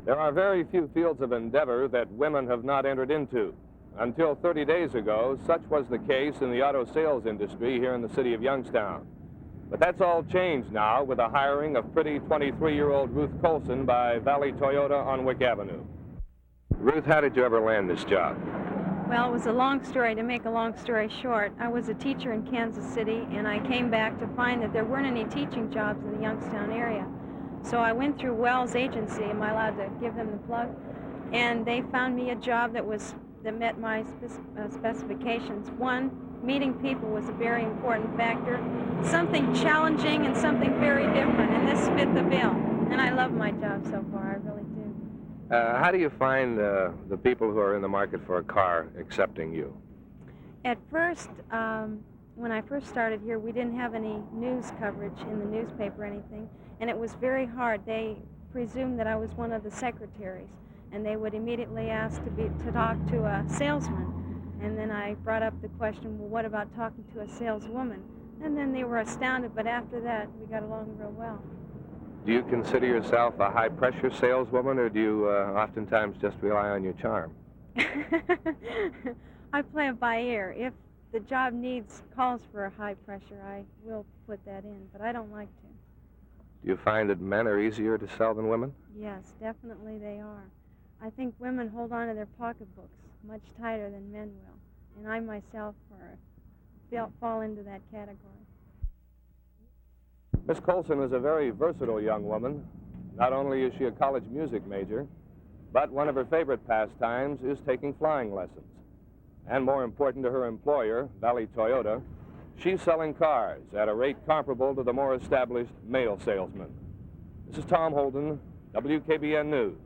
There are very few fields of endeavor that women have not entered into. Until 30 days ago, such was the case in the auto sales industry here in the city of Youngstown. But that's all changed now with the hiring of pretty 23-year-old Ruth Colson by Valley Toyota on Wick Avenue. Ruth, how did you ever land this job? Well, it was a long story. To make a long story short, I was a teacher in Kansas City, and I came back to find that there weren't any teaching jobs in the Youngstown area. So I went through Wells Agency. Am I allowed to give them the plug? And they found me a job that met my specifications. One, meeting people was a very important factor. Something challenging and something very different, and this fit the bill. And I love my job so far, I really do. How do you find the people who are in the market for a car accepting you? At first, when I first started here, we didn't have any news coverage in the newspaper or anything, and it was very hard. They presumed that I was one of the secretaries, and they would immediately ask to talk to a salesman. And then I brought up the question, well, what about talking to a saleswoman? And then they were astounded, but after that, we got along real well. Do you consider yourself a high-pressure saleswoman, or do you oftentimes just rely on your charm? I play it by ear. If the job calls for a high pressure, I will put that in, but I don't like to. Do you find that men are easier to sell than women? Yes, definitely they are. I think women hold on to their pocketbooks much tighter than men will, and I myself fall into that category. Miss Colson is a very versatile young woman. Not only is she a college music major, but one of her favorite pastimes is taking flying lessons. And more important to her employer, Valley Toyota, she's selling cars at a rate comparable to the more established male salesmen. This is Tom Holden, WKBN News.